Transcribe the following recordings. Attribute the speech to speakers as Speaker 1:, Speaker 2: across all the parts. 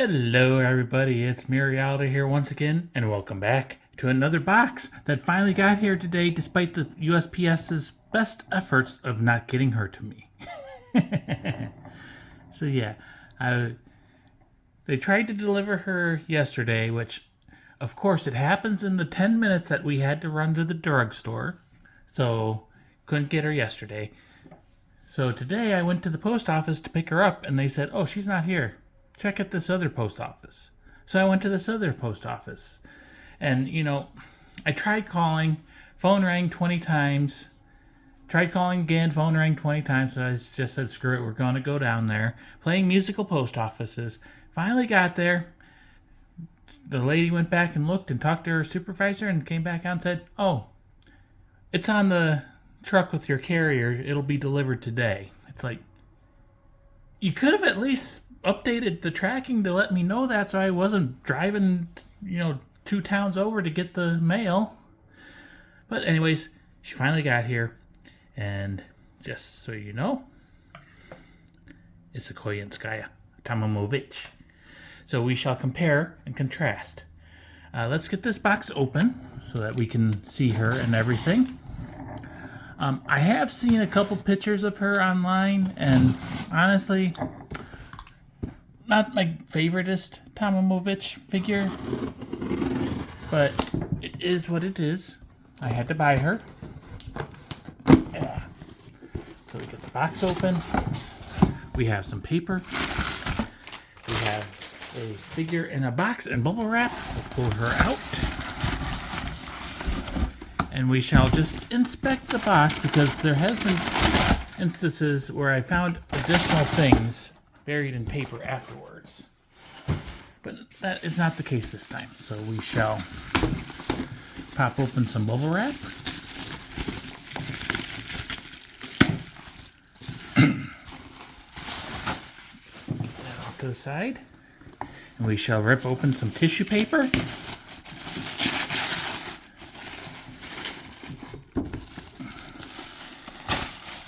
Speaker 1: Hello everybody, it's Mirialda here once again, and welcome back to another box that finally got here today despite the USPS's best efforts of not getting her to me. So yeah, they tried to deliver her yesterday, which of course it happens in the 10 minutes that we had to run to the drugstore, so couldn't get her yesterday. So today I went to the post office to pick her up and they said, oh, she's not here. Check at this other post office. So I went to this other post office. And, I tried calling. Phone rang 20 times. Tried calling again. Phone rang 20 times. So I just said, screw it. We're going to go down there. Playing musical post offices. Finally got there. The lady went back and looked and talked to her supervisor and came back out and said, oh, it's on the truck with your carrier. It'll be delivered today. It's like, you could have at least updated the tracking to let me know that so I wasn't driving, 2 towns over to get the mail. But anyways, she finally got here, and just so you know, it's a Koyanskaya Tamamo Vitch. So we shall compare and contrast. Let's get this box open so that we can see her and everything. I have seen a couple pictures of her online, and honestly, not my favoriteest Tamamo Vitch figure, but it is what it is. I had to buy her. Yeah. So we get the box open. We have some paper. We have a figure in a box and bubble wrap. We'll pull her out. And we shall just inspect the box because there has been instances where I found additional things buried in paper afterwards. But that is not the case this time. So we shall pop open some bubble wrap. Get that off to the side. And we shall rip open some tissue paper.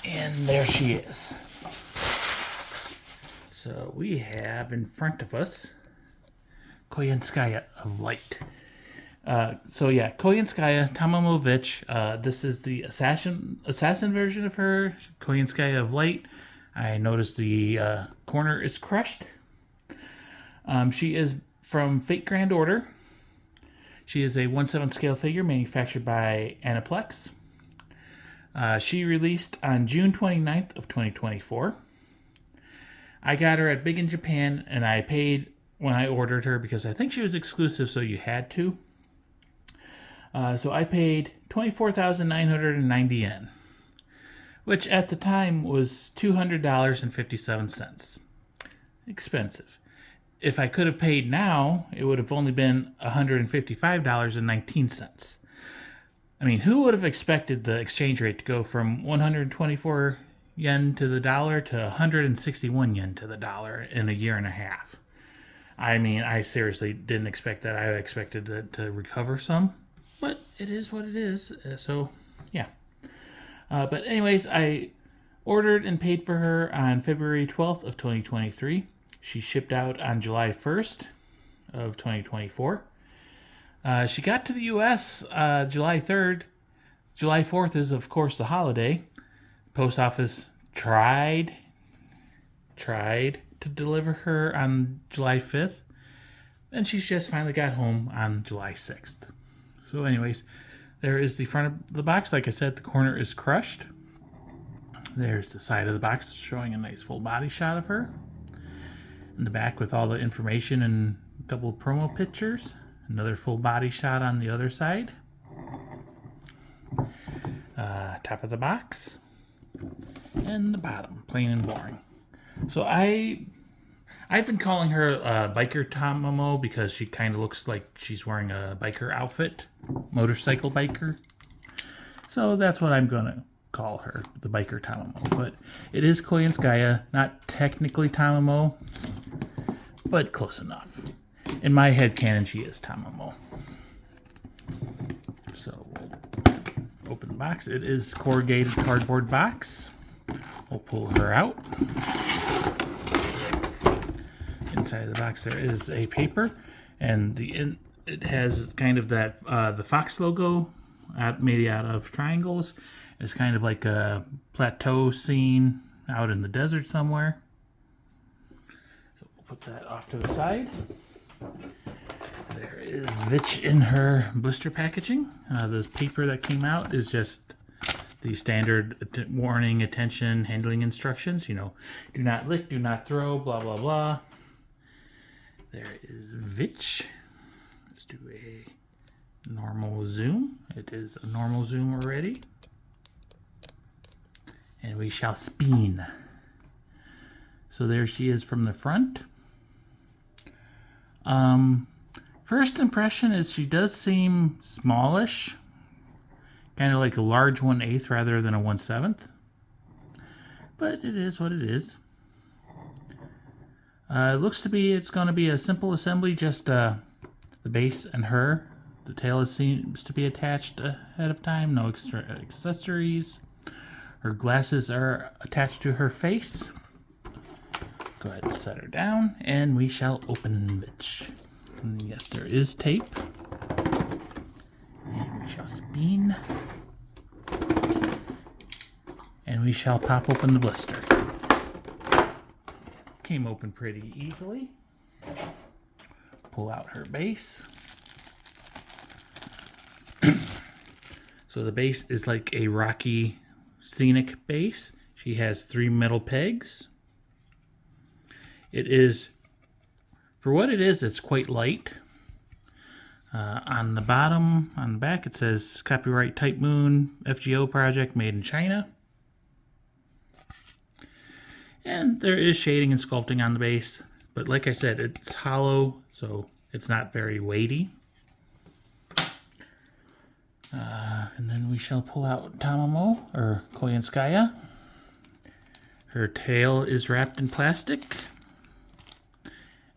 Speaker 1: And there she is. So we have in front of us Koyanskaya of Light. Koyanskaya Tamamo Vitch. This is the assassin version of her, Koyanskaya of Light. I noticed the corner is crushed. She is from Fate Grand Order. She is a 1/7 scale figure manufactured by Aniplex. She released on June 29th of 2024. I got her at Big in Japan, and I paid when I ordered her because I think she was exclusive, so you had to. So I paid 24,990 yen, which at the time was $200.57. Expensive. If I could have paid now, it would have only been $155.19. I mean, who would have expected the exchange rate to go from 124 yen to the dollar to 161 yen to the dollar in a year and a half? I mean, I seriously didn't expect that. I expected it to recover some, but it is what it is. So, yeah. But anyways, I ordered and paid for her on February 12th of 2023. She shipped out on July 1st of 2024. She got to the U.S. July 3rd. July 4th is, of course, the holiday. Post office tried to deliver her on July 5th. And she just finally got home on July 6th. So anyways, there is the front of the box. Like I said, the corner is crushed. There's the side of the box showing a nice full body shot of her. In the back with all the information and double promo pictures. Another full body shot on the other side. Top of the box. And the bottom, plain and boring. So I've been calling her Biker Tamamo because she kind of looks like she's wearing a biker outfit. Motorcycle biker. So that's what I'm going to call her, the Biker Tamamo. But it is Koyanskaya, not technically Tamamo, but close enough. In my headcanon, she is Tamamo. So we'll open the box. It is corrugated cardboard box. We'll pull her out. inside of the box there is a paper, and it has kind of that the fox logo made out of triangles. It's kind of like a plateau scene out in the desert somewhere. So we'll put that off to the side. There is Vitch in her blister packaging. The paper that came out is just the standard warning, attention, handling instructions. You know, do not lick, do not throw, blah, blah, blah. There is Vitch. Let's do a normal zoom. It is a normal zoom already. And we shall spin. So there she is from the front. First impression is she does seem smallish. Kind of like a large 1/8 rather than a 1/7. But it is what it is. It looks to be, it's going to be a simple assembly, just the base and her. The tail seems to be attached ahead of time, no extra accessories. Her glasses are attached to her face. Go ahead and set her down, and we shall open Vitch. And yes, there is tape. And we shall spin. And we shall pop open the blister. Came open pretty easily. Pull out her base. So the base is like a rocky, scenic base. She has 3 metal pegs. It is, for what it is, it's quite light. On the bottom, on the back, it says copyright Type Moon FGO project made in China. And there is shading and sculpting on the base. But like I said, it's hollow, so it's not very weighty. And then we shall pull out Tamamo, or Koyanskaya. Her tail is wrapped in plastic.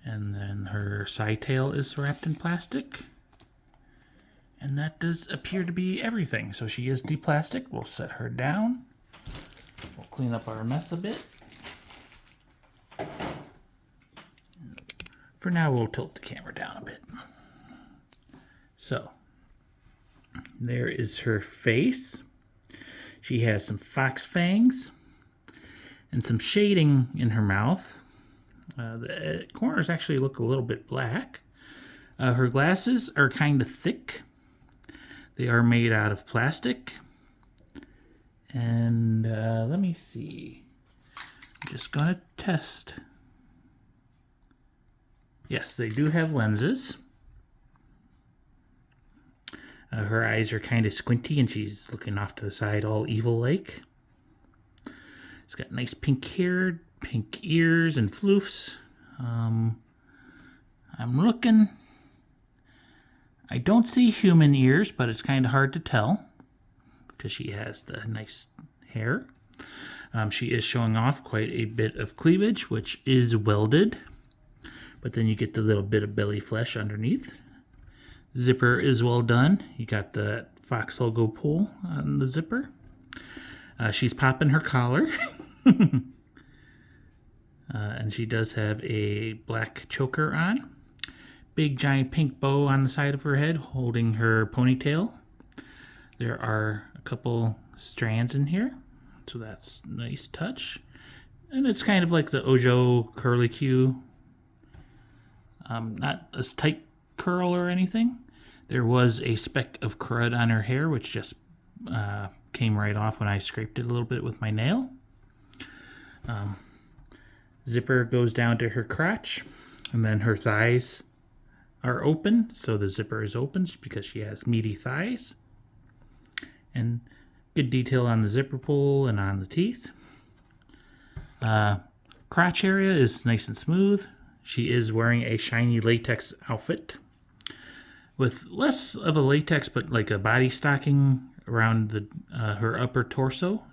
Speaker 1: And then her side tail is wrapped in plastic. And that does appear to be everything. So she is de-plastic. We'll set her down. We'll clean up our mess a bit. For now, we'll tilt the camera down a bit. So, there is her face. She has some fox fangs and some shading in her mouth. The corners actually look a little bit black. Her glasses are kind of thick. They are made out of plastic. And let me see. I'm just going to test. Yes, they do have lenses. Her eyes are kind of squinty and she's looking off to the side all evil-like. She's got nice pink hair, pink ears and floofs. I'm looking. I don't see human ears, but it's kind of hard to tell because she has the nice hair. She is showing off quite a bit of cleavage, which is welded. But then you get the little bit of belly flesh underneath. Zipper is well done. You got the Fox logo pull on the zipper. She's popping her collar. And she does have a black choker on. Big giant pink bow on the side of her head holding her ponytail. There are a couple strands in here. So that's a nice touch. And it's kind of like the Ojo curly Q. Not a tight curl or anything. There was a speck of crud on her hair, which just came right off when I scraped it a little bit with my nail. Zipper goes down to her crotch, and then her thighs are open, so the zipper is open because she has meaty thighs. And good detail on the zipper pull and on the teeth. Crotch area is nice and smooth. She is wearing a shiny latex outfit with less of a latex, but like a body stocking around the her upper torso.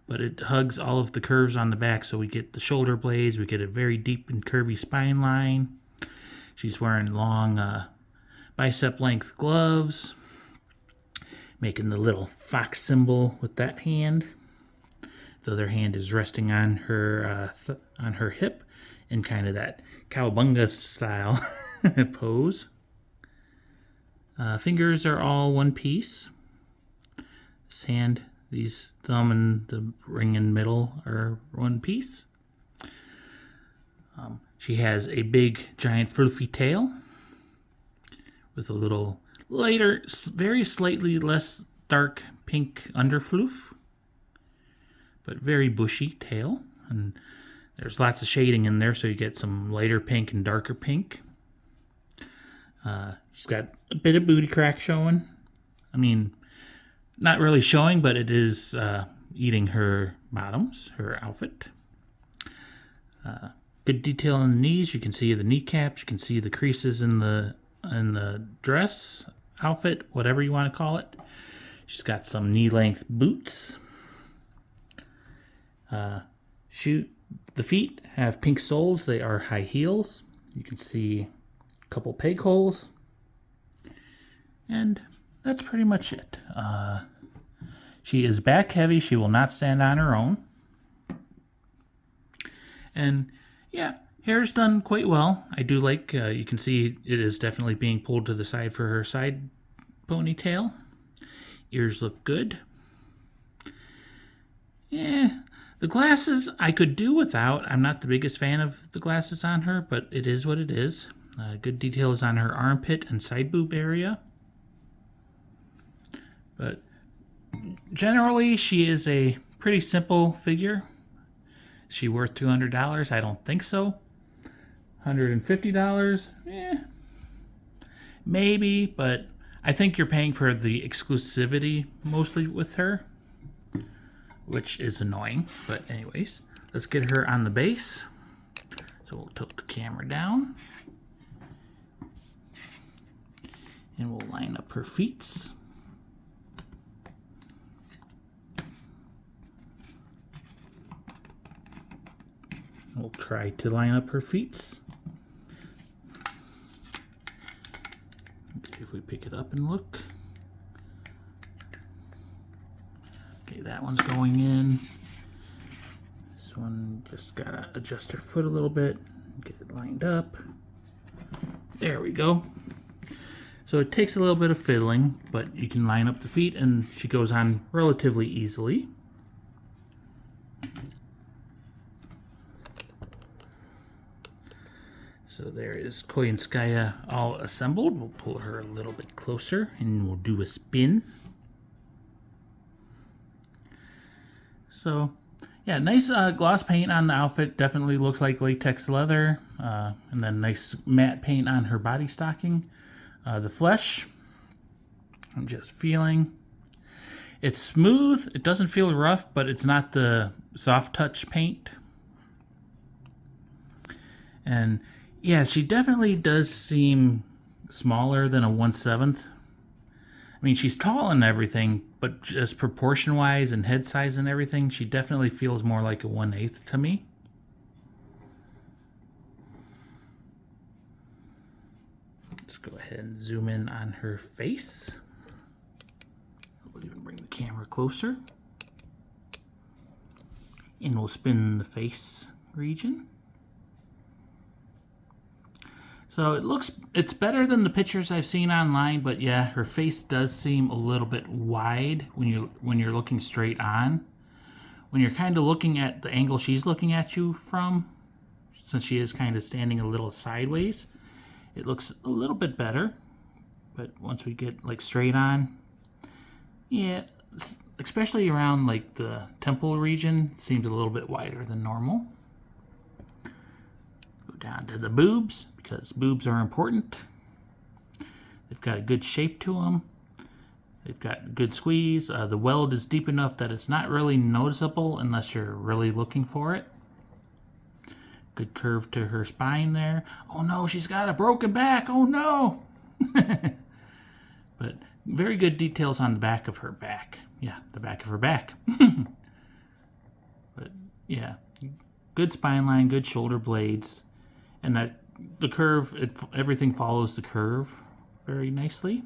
Speaker 1: But it hugs all of the curves on the back, so we get the shoulder blades, we get a very deep and curvy spine line. She's wearing long bicep length gloves, making the little fox symbol with that hand. The other hand is resting on her hip, in kind of that cowabunga style pose. Fingers are all one piece. This hand, these thumb and the ring in middle are one piece. She has a big, giant, floofy tail with a little lighter, very slightly less dark pink underfloof, but very bushy tail. And there's lots of shading in there, so you get some lighter pink and darker pink. She's got a bit of booty crack showing. I mean, not really showing, but it is eating her bottoms, her outfit. Good detail on the knees. You can see the kneecaps. You can see the creases in the dress, outfit, whatever you want to call it. She's got some knee-length boots. The feet have pink soles. They are high heels. You can see a couple peg holes. And that's pretty much it. She is back heavy. She will not stand on her own. And yeah, hair's done quite well. I do like, you can see it is definitely being pulled to the side for her side ponytail. Ears look good. Yeah, the glasses I could do without. I'm not the biggest fan of the glasses on her, but it is what it is. Good details on her armpit and side boob area. But generally, she is a pretty simple figure. Is she worth $200? I don't think so. $150? Maybe, but I think you're paying for the exclusivity mostly with her, which is annoying. But anyways, let's get her on the base. So we'll tilt the camera down. And we'll line up her feet. We'll try to line up her feet. Okay, if we pick it up and look. Okay, that one's going in. This one just gotta adjust her foot a little bit, get it lined up. There we go. So it takes a little bit of fiddling, but you can line up the feet and she goes on relatively easily. So there is Koyanskaya all assembled. We'll pull her a little bit closer and we'll do a spin. So yeah, nice gloss paint on the outfit. Definitely looks like latex leather. And then nice matte paint on her body stocking. The flesh, I'm just feeling. It's smooth. It doesn't feel rough, but it's not the soft touch paint. And yeah, she definitely does seem smaller than a 1/7. I mean, she's tall and everything, but just proportion-wise and head size and everything, she definitely feels more like a 1/8 to me. Let's go ahead and zoom in on her face. We'll even bring the camera closer. And we'll spin the face region. So it's better than the pictures I've seen online, but yeah, her face does seem a little bit wide when you're looking straight on. When you're kind of looking at the angle she's looking at you from, since she is kind of standing a little sideways, it looks a little bit better. But once we get like straight on, yeah, especially around like the temple region, seems a little bit wider than normal. Go down to the boobs, because boobs are important. They've got a good shape to them. They've got good squeeze. The weld is deep enough that it's not really noticeable unless you're really looking for it. Good curve to her spine there. Oh no, she's got a broken back. Oh no. But very good details on the back of her back. Yeah, the back of her back. But yeah, good spine line, good shoulder blades. And that the curve, everything follows the curve very nicely.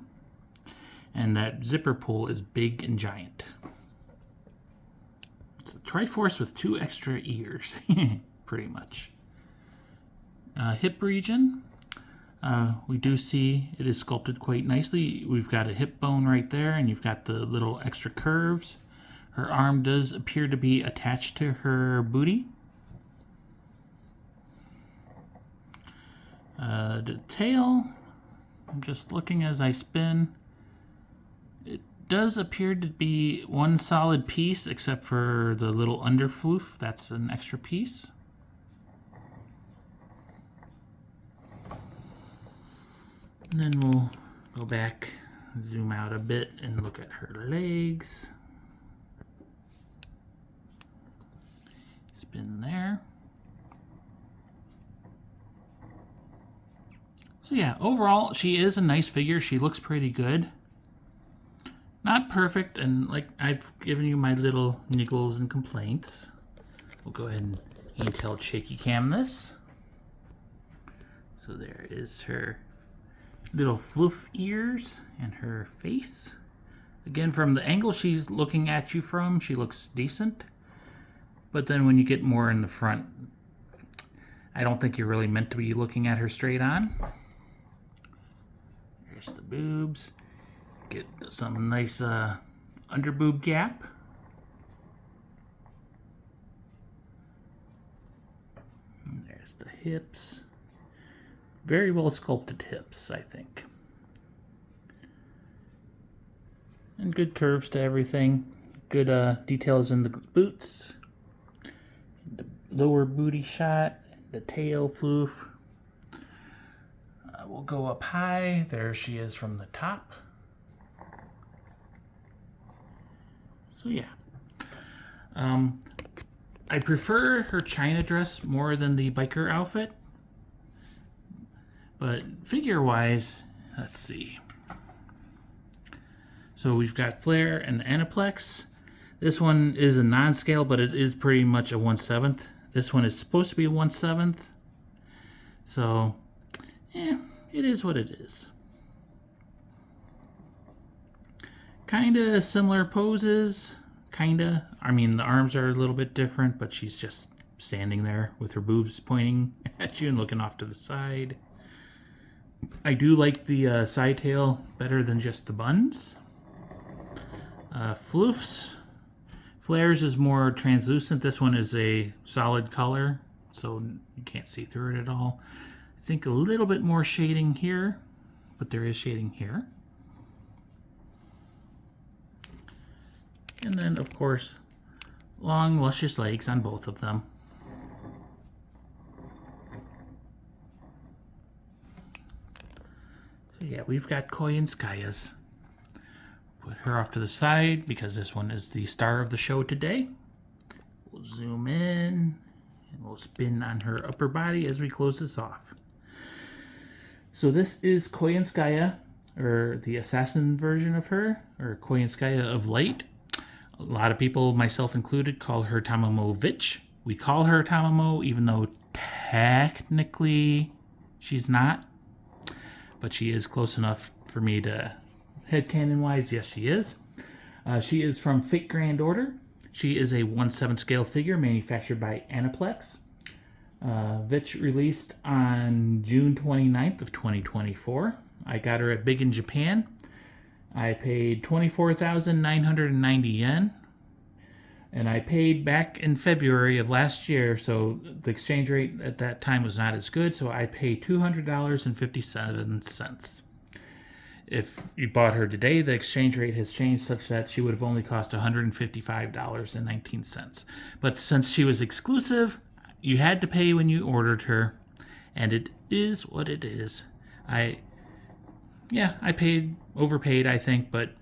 Speaker 1: And that zipper pull is big and giant. It's a Triforce with 2 extra ears, pretty much. hip region. We do see it is sculpted quite nicely. We've got a hip bone right there, and you've got the little extra curves. Her arm does appear to be attached to her booty. The tail, I'm just looking as I spin. It does appear to be one solid piece, except for the little underfloof. That's an extra piece. And then we'll go back, zoom out a bit, and look at her legs. Spin there. So yeah, overall, she is a nice figure. She looks pretty good. Not perfect, and like I've given you my little niggles and complaints. We'll go ahead and handheld shaky cam this. So there is her little floof ears and her face. Again, from the angle she's looking at you from, she looks decent. But then when you get more in the front, I don't think you're really meant to be looking at her straight on. Here's the boobs. Get some nice under boob gap. And there's the hips. Very well sculpted hips, I think. And good curves to everything. Good details in the boots. The lower booty shot. The tail floof. We'll go up high. There she is from the top. So yeah. I prefer her China dress more than the biker outfit. But figure-wise, let's see. So we've got Flare and Aniplex. This one is a non-scale, but it is pretty much a 1/7. This one is supposed to be a 1/7. So, it is what it is. Kinda similar poses. Kinda. I mean, the arms are a little bit different, but she's just standing there with her boobs pointing at you and looking off to the side. I do like the side tail better than just the buns. Floofs. Flares is more translucent. This one is a solid color, so you can't see through it at all. I think a little bit more shading here, but there is shading here. And then, of course, long, luscious legs on both of them. So yeah, we've got Koyanskaya's. Put her off to the side because this one is the star of the show today. We'll zoom in and we'll spin on her upper body as we close this off. So this is Koyanskaya, or the assassin version of her, or Koyanskaya of Light. A lot of people, myself included, call her Tamamo Vitch. We call her Tamamo even though technically she's not. But she is close enough for me to headcanon-wise, yes she is. She is from Fate Grand Order. She is a 1/7 scale figure manufactured by Aniplex. Vitch released on June 29th of 2024. I got her at Big in Japan. I paid 24,990 yen. And I paid back in February of last year, so the exchange rate at that time was not as good, so I paid $200.57. If you bought her today, the exchange rate has changed such that she would have only cost $155.19. But since she was exclusive, you had to pay when you ordered her, and it is what it is. I overpaid, I think, but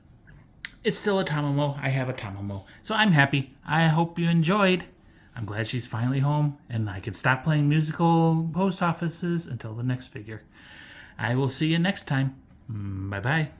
Speaker 1: it's still a Tamamo. I have a Tamamo. So I'm happy. I hope you enjoyed. I'm glad she's finally home, and I can stop playing musical post offices until the next figure. I will see you next time. Bye-bye.